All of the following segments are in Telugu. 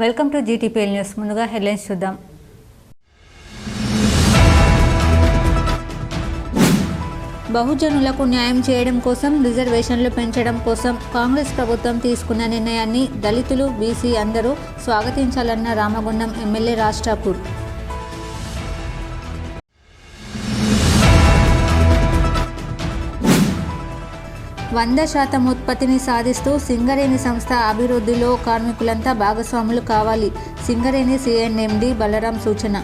Welcome to GTPL news. ముందుగా హెడ్లైన్స్ చూద్దాం. బహుజనులకు న్యాయం చేయడం కోసం, రిజర్వేషన్లు పెంచడం కోసం కాంగ్రెస్ ప్రభుత్వం తీసుకున్న నిర్ణయాన్ని దళితులు, బీసీ అందరూ స్వాగతించాలన్న రామగుండం ఎమ్మెల్యే రాజ్ ఠాకూర్. వంద శాతం ఉత్పత్తిని సాధిస్తూ సింగరేణి సంస్థ అభివృద్ధిలో కార్మికులంతా భాగస్వాములు కావాలి. సింగరేణి సిఎన్ఎండి బలరాం సూచన.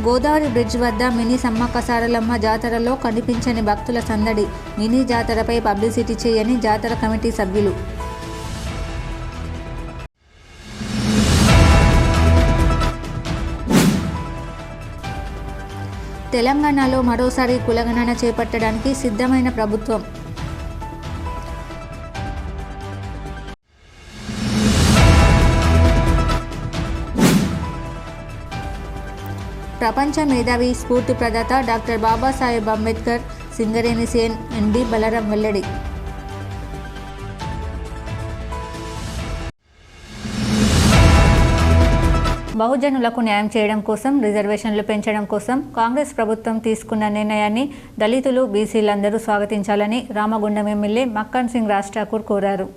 గోదావరి బ్రిడ్జ్ వద్ద మినీ సమ్మక్క సారలమ్మ జాతరలో కనిపించని భక్తుల సందడి. మినీ జాతరపై పబ్లిసిటీ చేయని జాతర కమిటీ సభ్యులు. తెలంగాణలో మరోసారి కులగణన చేపట్టడానికి సిద్ధమైన ప్రభుత్వం. ప్రపంచ మేధావి స్ఫూర్తి ప్రదాత డాక్టర్ బాబాసాహెబ్ అంబేద్కర్ సింగరేణి సిఎన్ఎండి బలరాం వెల్లడి. బహుజనులకు న్యాయం చేయడం కోసం, రిజర్వేషన్లు పెంచడం కోసం కాంగ్రెస్ ప్రభుత్వం తీసుకున్న నిర్ణయాన్ని దళితులు, బీసీలందరూ స్వాగతించాలని రామగుండం ఎమ్మెల్యే మక్కన్ సింగ్ రాజ్ ఠాకూర్ కోరారు.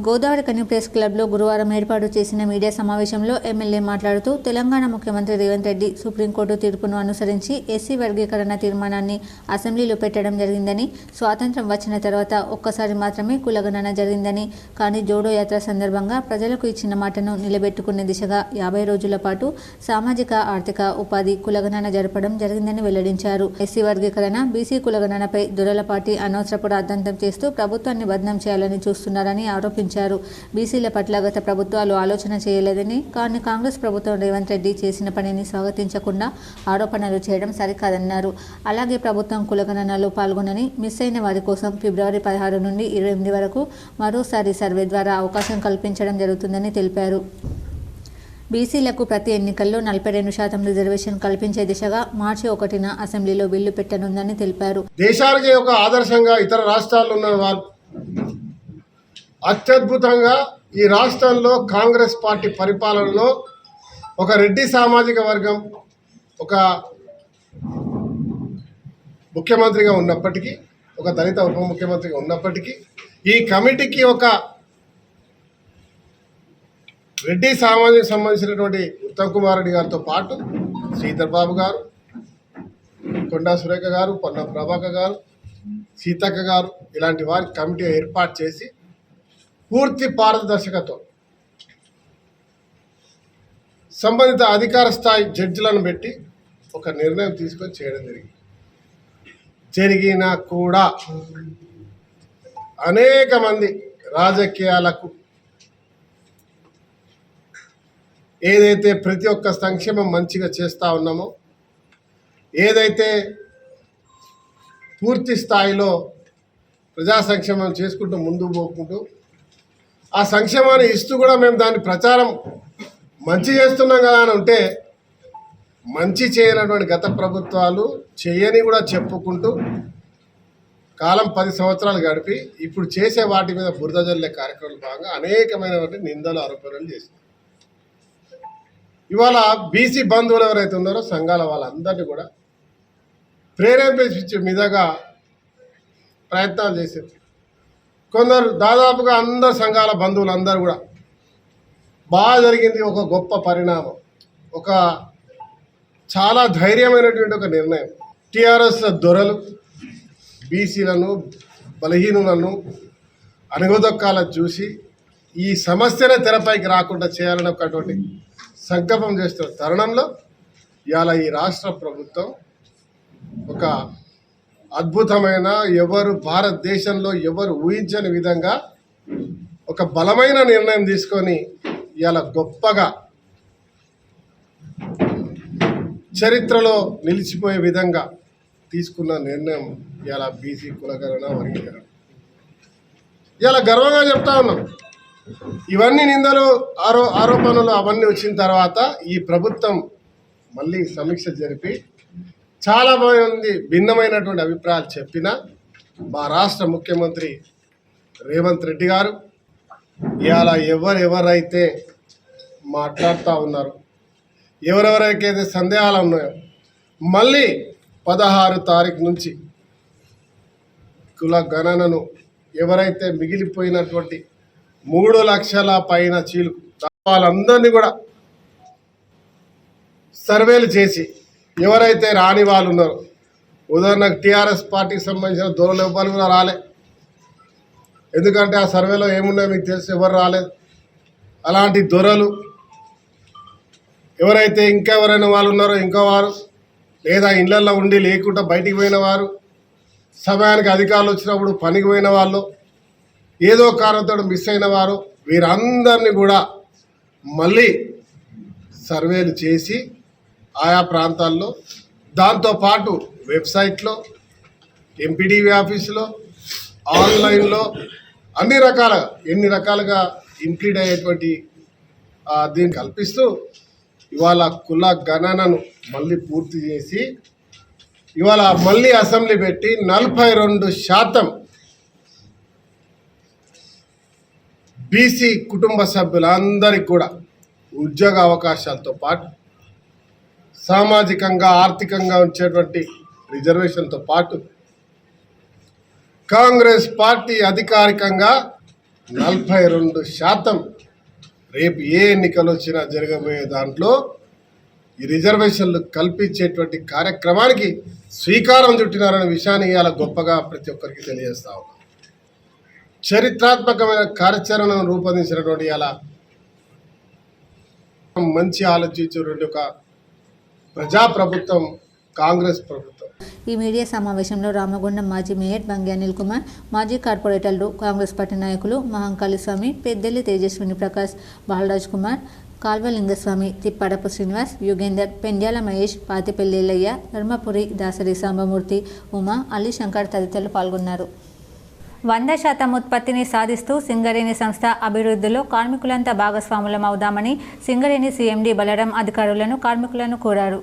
గోదావరి కని ప్రెస్ క్లబ్లో గురువారం ఏర్పాటు చేసిన మీడియా సమావేశంలో ఎమ్మెల్యే మాట్లాడుతూ, తెలంగాణ ముఖ్యమంత్రి రేవంత్ రెడ్డి సుప్రీంకోర్టు తీర్పును అనుసరించి ఎస్సీ వర్గీకరణ తీర్మానాన్ని అసెంబ్లీలో పెట్టడం జరిగిందని, స్వాతంత్ర్యం వచ్చిన తర్వాత ఒక్కసారి మాత్రమే కులగణన జరిగిందని, కానీ జోడో యాత్ర సందర్భంగా ప్రజలకు ఇచ్చిన మాటను నిలబెట్టుకునే దిశగా 50 రోజుల పాటు సామాజిక, ఆర్థిక, ఉపాధి కులగణన జరపడం జరిగిందని వెల్లడించారు. ఎస్సీ వర్గీకరణ, బీసీ కులగణనపై దొరలపాటి అనవసరపు రాద్ధాంతం చేస్తూ ప్రభుత్వాన్ని బదనాం చేయాలని చూస్తున్నారని ఆరోపించారు. బీసీల పట్ల గత ప్రభుత్వాలు ఆలోచన చేయలేదని, కానీ కాంగ్రెస్ ప్రభుత్వం రేవంత్ రెడ్డి చేసిన పనిని స్వాగతించకుండా ఆరోపణలు చేయడం సరికాదన్నారు. అలాగే ప్రభుత్వం కులగణనలో పాల్గొనని మిస్ అయిన వారి కోసం ఫిబ్రవరి 16 నుండి 28 వరకు మరోసారి సర్వే ద్వారా అవకాశం కల్పించడం జరుగుతుందని తెలిపారు. బీసీలకు ప్రతి ఎన్నికల్లో 42% రిజర్వేషన్ కల్పించే దిశగా మార్చి 1న అసెంబ్లీలో బిల్లు పెట్టనుందని తెలిపారు. దేశానికి ఒక ఆదర్శంగా ఇతర రాష్ట్రాల్లో ఉన్న వాళ్ళు అత్యద్భుతంగా ఈ రాష్ట్రంలో కాంగ్రెస్ పార్టీ పరిపాలనలో ఒక రెడ్డి సామాజిక వర్గం ఒక ముఖ్యమంత్రిగా ఉన్నప్పటికీ, ఒక దళిత ఉప ముఖ్యమంత్రిగా ఉన్నప్పటికీ, ఈ కమిటీకి ఒక రెడ్డి సామాజిక సంబంధించినటువంటి ఉత్తమ్ కుమార్ రెడ్డి గారితో పాటు శ్రీధర్ బాబు గారు, కొండా సురేఖ గారు, పొన్న ప్రభాకర్ గారు, సీతక్క గారు ఇలాంటి వారి కమిటీ ఏర్పాటు చేసి పూర్తి పారదర్శకత్వం సంబంధిత అధికార స్థాయి జడ్జిలను పెట్టి ఒక నిర్ణయం తీసుకొని చేయడం జరిగినా కూడా అనేక మంది రాజకీయాలకు ఏదైతే ప్రతి ఒక్క సంక్షేమం మంచిగా చేస్తూ ఉన్నామో, ఏదైతే పూర్తి స్థాయిలో ప్రజా సంక్షేమం చేసుకుంటూ ముందుకు పోకుంటూ ఆ సంక్షేమాన్ని ఇస్తూ కూడా మేము దాని ప్రచారం మంచి చేస్తున్నాం కదా అని ఉంటే, మంచి చేయనటువంటి గత ప్రభుత్వాలు చేయని కూడా చెప్పుకుంటూ కాలం 10 సంవత్సరాలు గడిపి ఇప్పుడు చేసే వాటి మీద బురద జల్లే కార్యక్రమాలు భాగంగా అనేకమైనటువంటి నిందలు, ఆరోపణలు చేసింది. ఇవాళ బీసీ బంధువులు ఎవరైతే ఉన్నారో సంఘాల వాళ్ళందరినీ కూడా ప్రేరేపించే మీదగా ప్రయత్నాలు చేసేది. కొందరు దాదాపుగా అందరు సంఘాల బంధువులు అందరూ కూడా బాగా జరిగింది, ఒక గొప్ప పరిణామం, ఒక చాలా ధైర్యమైనటువంటి ఒక నిర్ణయం. టీఆర్ఎస్ దొరలు బీసీలను, బలహీనులను అణగదొక్కాలని చూసి ఈ సమస్యనే తెరపైకి రాకుండా చేయాలని ఒకటువంటి సంకల్పం చేస్తున్న తరుణంలో ఇవాళ ఈ రాష్ట్ర ప్రభుత్వం ఒక అద్భుతమైన, ఎవరు భారతదేశంలో ఎవరు ఊహించని విధంగా ఒక బలమైన నిర్ణయం తీసుకొని ఇవాళ గొప్పగా చరిత్రలో నిలిచిపోయే విధంగా తీసుకున్న నిర్ణయం ఇవాళ బీసీ కులగణన, వర్గీకరణ. ఇవాళ గర్వంగా చెప్తా ఉన్నాం. ఇవన్నీ నిందలు, ఆరోపణలు అవన్నీ వచ్చిన తర్వాత ఈ ప్రభుత్వం మళ్ళీ సమీక్ష జరిపి చాలా మంది భిన్నమైనటువంటి అభిప్రాయాలు చెప్పినా మా రాష్ట్ర ముఖ్యమంత్రి రేవంత్ రెడ్డి గారు ఇవాళ ఎవరైతే మాట్లాడుతూ ఉన్నారు, ఎవరెవరికైతే సందేహాలు ఉన్నాయో మళ్ళీ 16 తారీఖు నుంచి కుల గణనను ఎవరైతే మిగిలిపోయినటువంటి 3 లక్షల పైన చీలుకు వాళ్ళందరినీ కూడా సర్వేలు చేసి ఎవరైతే రాని వాళ్ళు ఉన్నారో, ఉదాహరణకు టీఆర్ఎస్ పార్టీకి సంబంధించిన దొరలు ఎవ్వరు కూడా రాలే. ఎందుకంటే ఆ సర్వేలో ఏమున్నాయో మీకు తెలిసి ఎవరు రాలేదు. అలాంటి దొరలు ఎవరైతే ఇంకా ఎవరైనా వాళ్ళు ఉన్నారో ఇంకా వారు, లేదా ఇళ్లల్లో ఉండి లేకుండా బయటికి పోయిన వారు, సమయానికి అధికారులు వచ్చినప్పుడు పనికి పోయిన వాళ్ళు, ఏదో కారణంతో మిస్ అయిన వారు, వీరందరినీ కూడా మళ్ళీ సర్వేలు చేసి ఆయా ప్రాంతాల్లో, దాంతోపాటు వెబ్సైట్లో, ఎంపీడీవీ ఆఫీసులో, ఆన్లైన్లో అన్ని రకాలుగా ఎన్ని రకాలుగా ఇంక్లూడ్ అయ్యేటువంటి దీన్ని కల్పిస్తూ ఇవాళ కుల గణనను మళ్ళీ పూర్తి చేసి ఇవాళ మళ్ళీ అసెంబ్లీ పెట్టి 42% బీసీ కుటుంబ సభ్యులందరికీ కూడా ఉద్యోగ అవకాశాలతో పాటు సామాజికంగా ఆర్థికంగా వచ్చేటువంటి రిజర్వేషన్తో పాటు కాంగ్రెస్ పార్టీ అధికారికంగా 42% రేపు ఏ ఎన్నికలు వచ్చినా జరగబోయే దాంట్లో ఈ రిజర్వేషన్లు కల్పించేటువంటి కార్యక్రమానికి శ్రీకారం చుట్టినారనే విషయాన్ని ఇవాళ గొప్పగా ప్రతి ఒక్కరికి తెలియజేస్తా ఉన్నాం. చరిత్రాత్మకమైన కార్యాచరణను రూపొందించినటువంటి ఇలా మంచి ఆలోచించేటువంటి ఒక ప్రజాప్రభుత్వం కాంగ్రెస్ ప్రభుత్వం. ఈ మీడియా సమావేశంలో రామగుండం మాజీ మేయర్ బంగి అనిల్ కుమార్, మాజీ కార్పొరేటర్లు, కాంగ్రెస్ పార్టీ నాయకులు మహంకాళి స్వామి, పెద్దెల్లి తేజస్విని ప్రకాష్, బాలరాజ్ కుమార్, కాల్వలింగస్వామి, తిప్పాడపు శ్రీనివాస్, యుగేందర్, పెండ్యాల మహేష్, పాతిపెల్లి ఎల్లయ్య, ధర్మపురి, దాసరి సాంబమూర్తి, ఉమా, అలీ శంకర్ తదితరులు పాల్గొన్నారు. 100% ఉత్పత్తిని సాధిస్తూ సింగరేణి సంస్థ అభివృద్ధిలో కార్మికులంతా భాగస్వాములం అవుదామని సింగరేణి సీఎండీ బలరాం అధికారులను, కార్మికులను కోరారు.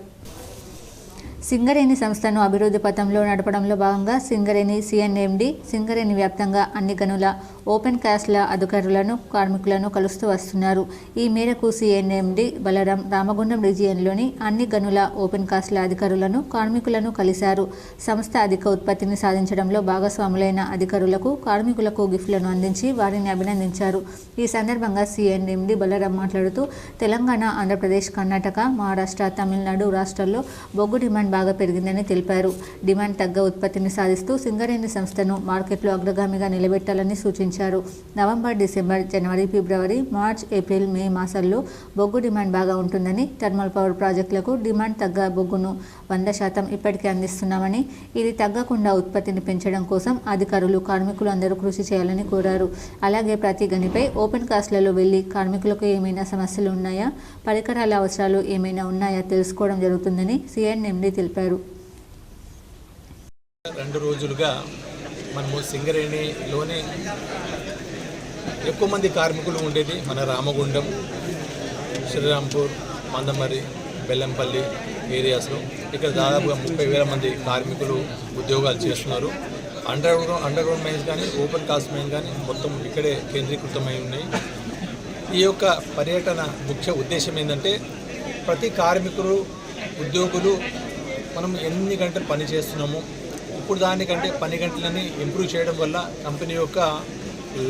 సింగరేణి సంస్థను అభివృద్ధి పథంలో నడపడంలో భాగంగా సింగరేణి సిఎన్ఎండి సింగరేణి వ్యాప్తంగా అన్ని గనుల ఓపెన్ కాస్ట్ల అధికారులను, కార్మికులను కలుస్తూ వస్తున్నారు. ఈ మేరకు సిఎన్ఎండి బలరాం రామగుండం రీజియన్లోని అన్ని గనుల ఓపెన్ కాస్ట్ల అధికారులను, కార్మికులను కలిశారు. సంస్థ అధిక ఉత్పత్తిని సాధించడంలో భాగస్వాములైన అధికారులకు, కార్మికులకు గిఫ్ట్లను అందించి వారిని అభినందించారు. ఈ సందర్భంగా సిఎన్ఎండి బలరాం మాట్లాడుతూ తెలంగాణ, ఆంధ్రప్రదేశ్, కర్ణాటక, మహారాష్ట్ర, తమిళనాడు రాష్ట్రాల్లో బొగ్గు డిమాండ్ బాగా పెరిగిందని తెలిపారు. డిమాండ్ తగ్గ ఉత్పత్తిని సాధిస్తూ సింగరేణి సంస్థను మార్కెట్లో అగ్రగామిగా నిలబెట్టాలని సూచించారు. నవంబర్, డిసెంబర్, జనవరి, ఫిబ్రవరి, మార్చ్, ఏప్రిల్, మే మాసాల్లో బొగ్గు డిమాండ్ బాగా ఉంటుందని, థర్మల్ పవర్ ప్రాజెక్టులకు డిమాండ్ తగ్గ బొగ్గును 100% ఇప్పటికే అందిస్తున్నామని, ఇది తగ్గకుండా ఉత్పత్తిని పెంచడం కోసం అధికారులు, కార్మికులు అందరూ కృషి చేయాలని కోరారు. అలాగే ప్రతి గనిపై ఓపెన్ కాస్ట్లలో వెళ్లి కార్మికులకు ఏమైనా సమస్యలు ఉన్నాయా, పరికరాల అవసరాలు ఏమైనా ఉన్నాయా తెలుసుకోవడం జరుగుతుందని సిఎన్ఎండి తెలిపారు. 2 రోజులుగా మనము సింగరేణిలోనే ఎక్కువ మంది కార్మికులు ఉండేది మన రామగుండం, శ్రీరాంపూర్, మందమరి, బెల్లంపల్లి ఏరియాస్లో. ఇక్కడ దాదాపుగా 30,000 మంది కార్మికులు ఉద్యోగాలు చేస్తున్నారు. అండర్ గ్రౌండ్ మైన్స్ కానీ, ఓపెన్ కాస్ట్ మైన్స్ కానీ మొత్తం ఇక్కడే కేంద్రీకృతమై ఉన్నాయి. ఈ యొక్క పర్యటన ముఖ్య ఉద్దేశం ఏంటంటే ప్రతి కార్మికులు, ఉద్యోగులు మనం ఎన్ని గంటలు పని చేస్తున్నామో ఇప్పుడు దానికంటే పని గంటలని ఇంప్రూవ్ చేయడం వల్ల కంపెనీ యొక్క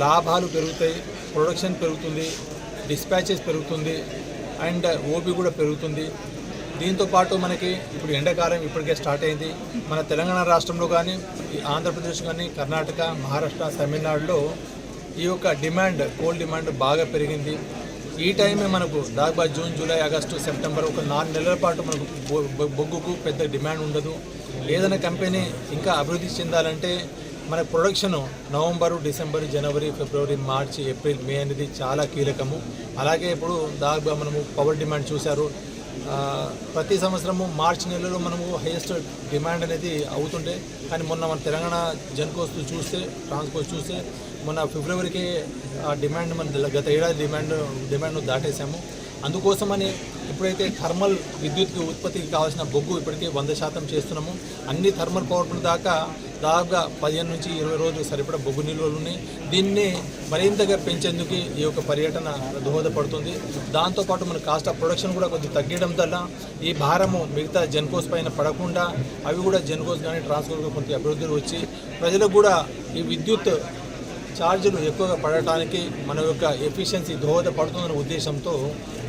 లాభాలు పెరుగుతాయి, ప్రొడక్షన్ పెరుగుతుంది, డిస్పాచెస్ పెరుగుతుంది, అండ్ ఓపీ కూడా పెరుగుతుంది. దీంతోపాటు మనకి ఇప్పుడు ఎండాకాలం ఇప్పటికే స్టార్ట్ అయింది. మన తెలంగాణ రాష్ట్రంలో కానీ, ఆంధ్రప్రదేశ్ కానీ, కర్ణాటక, మహారాష్ట్ర, తమిళనాడులో ఈ యొక్క డిమాండ్, కోల్ డిమాండ్ బాగా పెరిగింది. ఈ టైమే మనకు దాదాపు జూన్, జూలై, ఆగస్టు, సెప్టెంబర్ ఒక 4 నెలల పాటు మనకు బొగ్గుకు పెద్ద డిమాండ్ ఉండదు. ఏదైనా కంపెనీ ఇంకా అభివృద్ధి చెందాలంటే మన ప్రొడక్షన్ నవంబరు, డిసెంబర్, జనవరి, ఫిబ్రవరి, మార్చి, ఏప్రిల్, మే అనేది చాలా కీలకము. అలాగే ఇప్పుడు దాదాపుగా మనము పవర్ డిమాండ్ చూశారు. ప్రతి సంవత్సరము మార్చి నెలలో మనము హైయెస్ట్ డిమాండ్ అనేది అవుతుండే, కానీ మొన్న మన తెలంగాణ జన్కోస్ చూస్తే, ట్రాన్స్కోస్ చూస్తే మొన్న ఫిబ్రవరికి ఆ డిమాండ్ మన గత ఏడాది డిమాండ్ను దాటేసాము. అందుకోసమని ఇప్పుడైతే థర్మల్ విద్యుత్ ఉత్పత్తికి కావాల్సిన బొగ్గు ఇప్పటికే 100% చేస్తున్నాము. అన్ని థర్మల్ పవర్ ప్లాంట్ దాకా దాదాపుగా 15 నుంచి 20 రోజులు సరిపడా బొగ్గు నిల్వలు ఉన్నాయి. దీన్ని మరింతగా పెంచేందుకు ఈ యొక్క పర్యటన దోహదపడుతుంది. దాంతోపాటు మన కాస్ట్ ఆఫ్ ప్రొడక్షన్ కూడా కొద్దిగా తగ్గడం వల్ల ఈ భారము మిగతా జెన్కోస్ పైన పడకుండా అవి కూడా జెన్కోస్ కానీ ట్రాన్స్కోస్ కొంత అభివృద్ధి వచ్చి ప్రజలకు కూడా ఈ విద్యుత్ ఛార్జీలు ఎక్కువగా పడటానికి మన యొక్క ఎఫిషియన్సీ దోహదపడుతుందనే ఉద్దేశంతో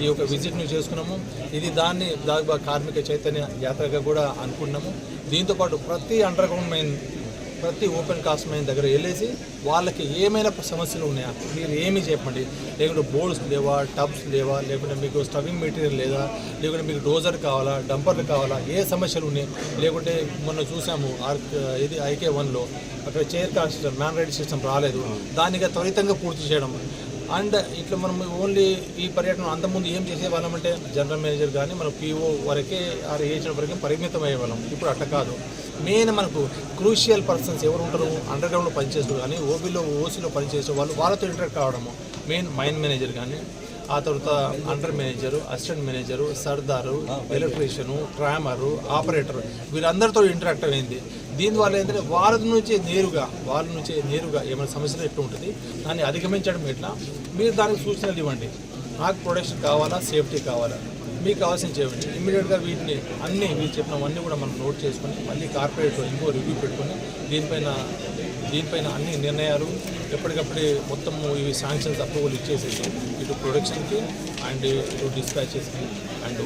ఈ యొక్క విజిట్ని చేసుకున్నాము. ఇది దాన్ని దాదాపు కార్మిక చైతన్య యాత్రగా కూడా అనుకున్నాము. దీంతోపాటు ప్రతి అండర్ గ్రౌండ్ మైన్ ప్రతి ఓపెన్ కాస్ట్ మైన్ దగ్గర వెళ్ళేసి వాళ్ళకి ఏమైనా సమస్యలు ఉన్నాయా మీరు ఏమీ చెప్పండి, లేకుంటే బోర్డ్స్ లేవా, టబ్స్ లేవా, లేకుంటే మీకు స్టవింగ్ మెటీరియల్ లేదా, లేకుంటే మీకు డోజర్ కావాలా, డంపర్లు కావాలా, ఏ సమస్యలు ఉన్నాయి, లేకుంటే మొన్న చూసాము ఇది IK1లో అక్కడ chair car system man ride system రాలేదు, దానిగా త్వరితంగా పూర్తి చేయడం. అండ్ ఇట్లా మనం ఓన్లీ ఈ పర్యటన అంతకుముందు ఏం చేసేవాళ్ళం జనరల్ మేనేజర్ కానీ మనం PO వరకే ఏజెంట్ వరకే పరిమితం అయ్యేవాళ్ళం. ఇప్పుడు అట్లా కాదు. మెయిన్ మనకు క్రూషియల్ పర్సన్స్ ఎవరు ఉంటారు అండర్ గ్రౌండ్లో పనిచేస్తారు కానీ OBలో OCలో పనిచేసే వాళ్ళతో ఇంటరాక్ట్ కావడము. మెయిన్ మైన్ మేనేజర్ కానీ ఆ తర్వాత అండర్ మేనేజరు, అసిస్టెంట్ మేనేజరు, సర్దారు, ఎలక్ట్రీషియను, ట్రామరు, ఆపరేటరు వీరందరితో ఇంటరాక్ట్ అయింది. దీనివల్ల ఏంటంటే వాళ్ళ నుంచే నేరుగా ఏమైనా సమస్యలు ఎట్లా ఉంటుంది, దాన్ని అధిగమించడం ఎట్లా, మీరు దానికి సూచనలు ఇవ్వండి. నాకు ప్రొడక్షన్ కావాలా, సేఫ్టీ కావాలా, మీకు కావాల్సిన చేయండి. ఇమ్మీడియట్గా వీటిని మీరు చెప్పినవన్నీ కూడా మనం నోట్ చేసుకొని మళ్ళీ కార్పొరేట్లో ఇంకో రివ్యూ పెట్టుకొని దీనిపైన అన్ని నిర్ణయాలు ఎప్పటికప్పుడే మొత్తం ఇవి శాంక్షన్స్ అప్రూవల్ ఇచ్చేసేసి ఇటు ప్రొడక్షన్కి అండ్ ఇటు డిస్పాచెస్కి అండ్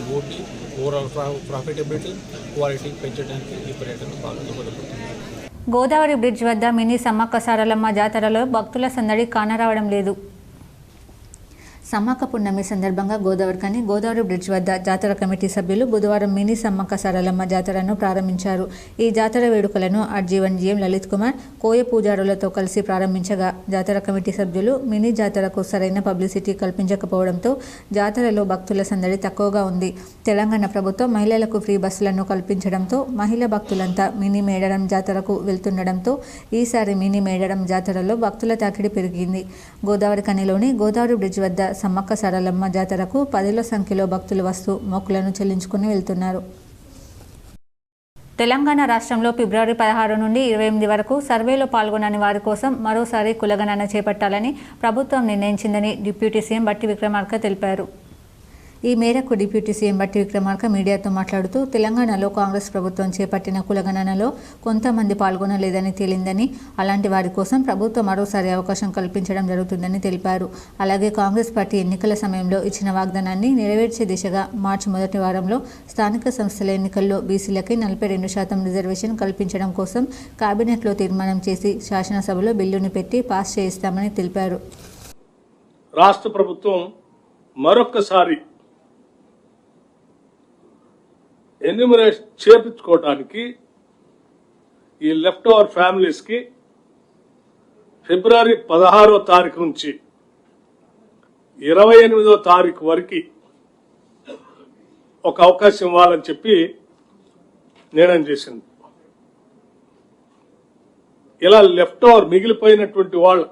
ఓవరాల్ ప్రాఫిటబిలిటీ క్వాలిటీ పెంచడానికి ఈ పర్యటన బాగా దోహదపడుతుంది. గోదావరి బ్రిడ్జ్ వద్ద మినీ సమ్మక్క సారలమ్మ జాతరలో భక్తుల సందడి కానరావడం లేదు. సమ్మక్క పున్నమి సందర్భంగా గోదావరి బ్రిడ్జ్ వద్ద జాతర కమిటీ సభ్యులు బుధవారం మినీ సమ్మక్క సారలమ్మ జాతరను ప్రారంభించారు. ఈ జాతర వేడుకలను ఆర్జీవన్ GM లలిత్ కుమార్ కోయ పూజారులతో కలిసి ప్రారంభించగా జాతర కమిటీ సభ్యులు మినీ జాతరకు సరైన పబ్లిసిటీ కల్పించకపోవడంతో జాతరలో భక్తుల సందడి తక్కువగా ఉంది. తెలంగాణ ప్రభుత్వం మహిళలకు ఫ్రీ బస్సులను కల్పించడంతో మహిళా భక్తులంతా మినీ మేడారం జాతరకు వెళ్తుండడంతో ఈసారి మినీ మేడారం జాతరలో భక్తుల తాకిడి పెరిగింది. గోదావరి కనిలోని గోదావరి బ్రిడ్జ్ వద్ద సమ్మక్క సారలమ్మ జాతరకు 10ల సంఖ్యలో భక్తులు వస్తూ మొక్కులను చెల్లించుకుని వెళ్తున్నారు. తెలంగాణ రాష్ట్రంలో ఫిబ్రవరి 16 నుండి 28 వరకు సర్వేలో పాల్గొనని వారి కోసం మరోసారి కులగణన చేపట్టాలని ప్రభుత్వం నిర్ణయించిందని డిప్యూటీ సీఎం బట్టి విక్రమార్క తెలిపారు. ఈ మేరకు డిప్యూటీ సీఎం బట్టి విక్రమార్క మీడియాతో మాట్లాడుతూ తెలంగాణలో కాంగ్రెస్ ప్రభుత్వం చేపట్టిన కులగణనలో కొంతమంది పాల్గొనలేదని తేలిందని, అలాంటి వారి కోసం ప్రభుత్వం మరోసారి అవకాశం కల్పించడం జరుగుతుందని తెలిపారు. అలాగే కాంగ్రెస్ పార్టీ ఎన్నికల సమయంలో ఇచ్చిన వాగ్దానాన్ని నెరవేర్చే దిశగా మార్చి మొదటి వారంలో స్థానిక సంస్థల ఎన్నికల్లో బీసీలకి 42% రిజర్వేషన్ కల్పించడం కోసం కేబినెట్లో తీర్మానం చేసి శాసనసభలో బిల్లును పెట్టి పాస్ చేయిస్తామని తెలిపారు. రాష్ట్ర ప్రభుత్వం మరొక్కసారి ఎన్యూమరేషన్ చేపించుకోవడానికి ఈ లెఫ్ట్ ఓవర్ ఫ్యామిలీస్ కి ఫిబ్రవరి 16వ తారీఖు నుంచి 28వ తారీఖు వరకు ఒక అవకాశం ఇవ్వాలని చెప్పి నిర్ణయం చేసింది. ఇలా లెఫ్ట్ ఓవర్ మిగిలిపోయినటువంటి వాళ్ళు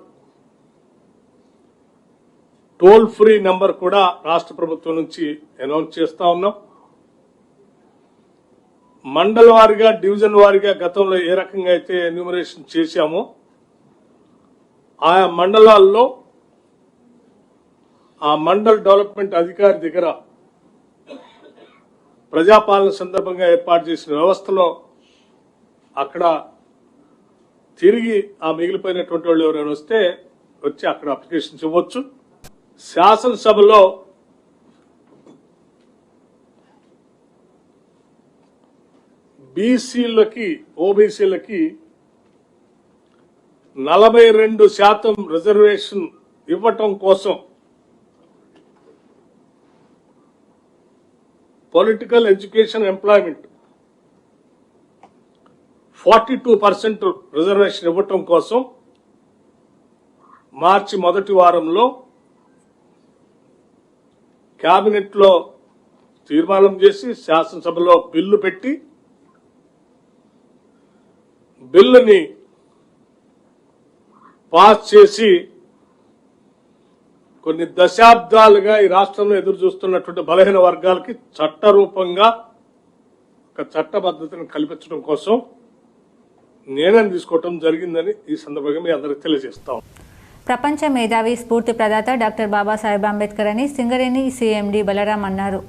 టోల్ ఫ్రీ నెంబర్ కూడా రాష్ట్ర ప్రభుత్వం నుంచి అనౌన్స్ చేస్తా ఉన్నాం. మండల వారిగా, డివిజన్ వారిగా గతంలో ఏ రకంగా అయితే ఎన్యూమరేషన్ చేశామో ఆయా మండలాల్లో ఆ మండల్ డెవలప్మెంట్ అధికారి దగ్గర ప్రజాపాలన సందర్భంగా ఏర్పాటు చేసిన వ్యవస్థలో అక్కడ తిరిగి ఆ మిగిలిపోయినటువంటి వాళ్ళు ఎవరైనా వస్తే వచ్చి అక్కడ అప్లికేషన్స్ ఇవ్వచ్చు. శాసనసభలో బీసీలకి, ఓబీసీలకి 42% రిజర్వేషన్ ఇవ్వటం కోసం పొలిటికల్, ఎడ్యుకేషన్, ఎంప్లాయ్మెంట్ 42% రిజర్వేషన్ ఇవ్వటం కోసం మార్చి మొదటి వారంలో కేబినెట్ లో తీర్మానం చేసి శాసనసభలో బిల్లు పెట్టి బిల్లుని పాస్ చేసి కొన్ని దశాబ్దాలుగా ఈ రాష్ట్రంలో ఎదురు చూస్తున్నటువంటి బలహీన వర్గాలకి చట్టరూపంగా ఒక చట్టబద్ధతను కల్పించడం కోసం నిర్ణయం తీసుకోవటం జరిగిందని ఈ సందర్భంగా మీ అందరికి తెలియజేస్తాం. ప్రపంచ మేధావి స్ఫూర్తి ప్రదాత డాక్టర్ బాబాసాహెబ్ అంబేద్కర్ అని సింగరేణి సిఎండి బలరాం అన్నారు.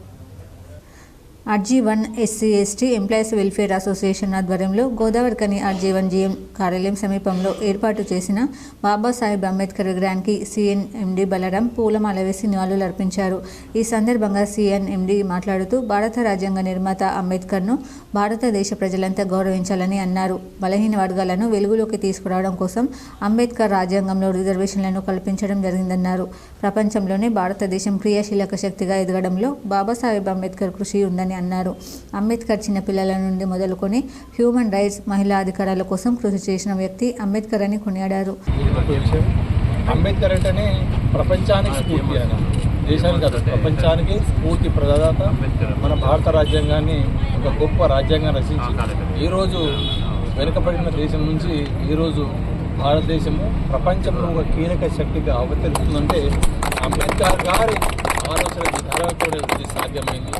RG1 SC/ST employees welfare association ఆధ్వర్యంలో గోదావరికని RG1 GM కార్యాలయం సమీపంలో ఏర్పాటు చేసిన బాబాసాహెబ్ అంబేద్కర్ విగ్రహానికి CNMD బలరాం పూలమాల వేసి నివాళులు అర్పించారు. ఈ సందర్భంగా CNMD మాట్లాడుతూ భారత రాజ్యాంగ నిర్మాత అంబేద్కర్ను భారతదేశ ప్రజలంతా గౌరవించాలని అన్నారు. బలహీన వర్గాలను వెలుగులోకి తీసుకురావడం కోసం అంబేద్కర్ రాజ్యాంగంలో రిజర్వేషన్లను కల్పించడం జరిగిందన్నారు. ప్రపంచంలోనే భారతదేశం క్రియాశీలక శక్తిగా ఎదగడంలో బాబాసాహెబ్ అంబేద్కర్ కృషి ఉందని అన్నారు. అంబేద్కర్ చిన్నపిల్లల నుండి మొదలుకొని హ్యూమన్ రైట్స్, మహిళా అధికారాల కోసం కృషి చేసిన వ్యక్తి అంబేద్కర్ అని కొనియాడారు. అంబేద్కర్ అంటేనే ప్రపంచానికి స్ఫూర్తి అని, దేశానికి కాదు ప్రపంచానికి స్ఫూర్తి ప్రదాత. మన భారత రాజ్యాంగాన్ని ఒక గొప్ప రాజ్యాంగం రచించి ఈరోజు వెనుకబడిన దేశం నుంచి ఈరోజు భారతదేశము ప్రపంచంలో ఒక కీలక శక్తిగా అవతరిస్తుందంటే అంబేద్కర్ గారి ఆలోచన విధానాలతోనే ఇది సాధ్యమైంది.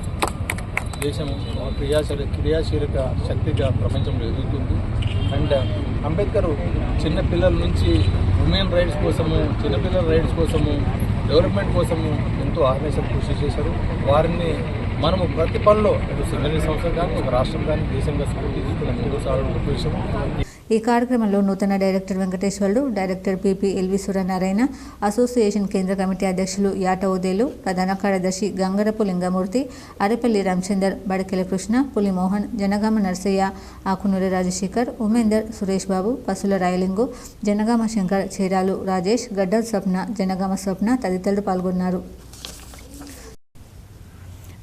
దేశము క్రియాశీలక శక్తిగా ప్రపంచంలో ఎదుగుతుంది. అండ్ అంబేద్కర్ చిన్నపిల్లల నుంచి ఉమెన్ రైట్స్ కోసము, చిన్నపిల్లల రైట్స్ కోసము, డెవలప్మెంట్ కోసము ఎంతో ఆర్గనైజేషన్ కృషి చేశారు. వారిని మనము ప్రతి పనిలో ఇటు సింగరేణి సంస్థ కానీ ఒక రాష్ట్రం కానీ దేశంగా స్ఫూర్తి తీసుకున్న ముందు సాగడం ఉద్దేశం. ఈ కార్యక్రమంలో నూతన director Venkateswarlu, director PP L V Suryanarayana, association కేంద్ర కమిటీ అధ్యక్షులు యాట ఉదేలు, ప్రధాన కార్యదర్శి గంగరపు లింగమూర్తి, అరెపల్లి రామచందర్, బడికెల కృష్ణ, పులి మోహన్, జనగామ నర్సయ్య, ఆకునూరి రాజశేఖర్, ఉమేందర్, సురేష్ బాబు, పసుల రాయలింగు, జనగామ శంకర్, చీరాలు రాజేష్, గడ్డం స్వప్న, జనగామ స్వప్న తదితరులు పాల్గొన్నారు.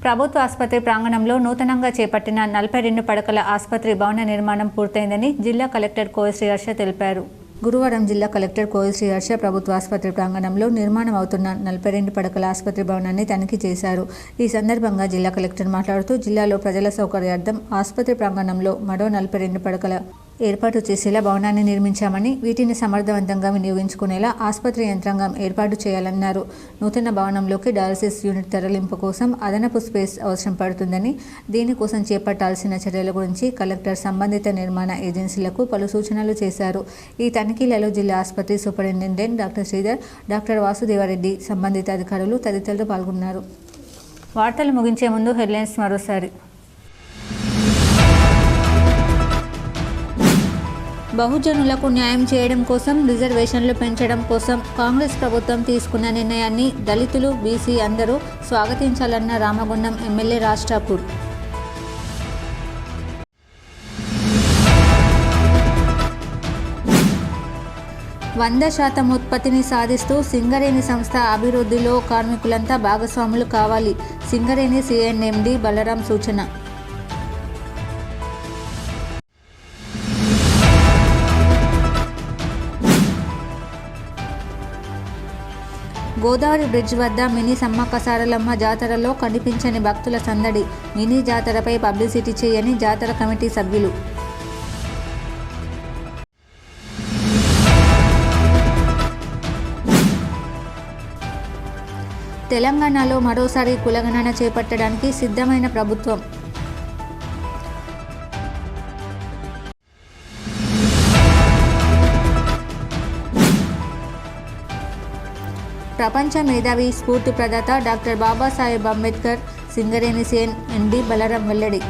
ప్రభుత్వ ఆసుపత్రి ప్రాంగణంలో నూతనంగా చేపట్టిన 42 పడకల ఆసుపత్రి భవన నిర్మాణం పూర్తయిందని జిల్లా కలెక్టర్ కోయశ్రీ హర్ష తెలిపారు. గురువారం జిల్లా కలెక్టర్ కోయశ్రీ హర్ష ప్రభుత్వ ఆసుపత్రి ప్రాంగణంలో నిర్మాణం అవుతున్న 42 పడకల ఆసుపత్రి భవనాన్ని తనిఖీ చేశారు. ఈ సందర్భంగా జిల్లా కలెక్టర్ మాట్లాడుతూ జిల్లాలో ప్రజల సౌకర్యార్థం ఆసుపత్రి ప్రాంగణంలో మరో 42 పడకల ఏర్పాటు చేసేలా భవనాన్ని నిర్మించామని, వీటిని సమర్థవంతంగా వినియోగించుకునేలా ఆసుపత్రి యంత్రాంగం ఏర్పాటు చేయాలన్నారు. నూతన భవనంలోకి డయాలసిస్ యూనిట్ తరలింపు కోసం అదనపు స్పేస్ అవసరం పడుతుందని, దీనికోసం చేపట్టాల్సిన చర్యల గురించి కలెక్టర్ సంబంధిత నిర్మాణ ఏజెన్సీలకు పలు సూచనలు చేశారు. ఈ తనిఖీలలో జిల్లా ఆసుపత్రి superintendent doctor Sridhar, doctor Vasudeva Reddy, సంబంధిత అధికారులు తదితరులు పాల్గొన్నారు. వార్తలు ముగించే ముందు హెడ్లైన్స్ మరోసారి. బహుజనులకు న్యాయం చేయడం కోసం, రిజర్వేషన్లు పెంచడం కోసం కాంగ్రెస్ ప్రభుత్వం తీసుకున్న నిర్ణయాన్ని దళితులు, బీసీ అందరూ స్వాగతించాలన్న రామగుండం ఎమ్మెల్యే రాజ్ ఠాకూర్. %100 ఉత్పత్తిని సాధిస్తూ సింగరేణి సంస్థ అభివృద్ధిలో కార్మికులంతా భాగస్వాములు కావాలి. సింగరేణి CNMD బలరాం సూచన. గోదావరి బ్రిడ్జ్ వద్ద మినీ సమ్మక్క సారలమ్మ జాతరలో కనిపించని భక్తుల సందడి. మినీ జాతరపై పబ్లిసిటీ చేయని జాతర కమిటీ సభ్యులు. తెలంగాణలో మరోసారి కులగణన చేపట్టడానికి సిద్ధమైన ప్రభుత్వం. ప్రపంచ మేధావి స్ఫూర్తి ప్రదాత డాక్టర్ బాబాసాహెబ్ అంబేద్కర్, సింగరేణి CNMD బలరాం వెల్లడి.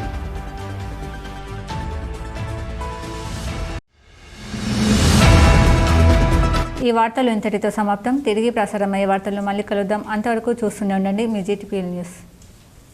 ఈ వార్తలు ఇంతటితో సమాప్తం. తిరిగి ప్రసారమయ్యే వార్తలు మళ్ళీ కలుద్దాం. అంతవరకు చూస్తూనే ఉండండి మీ GTPL న్యూస్.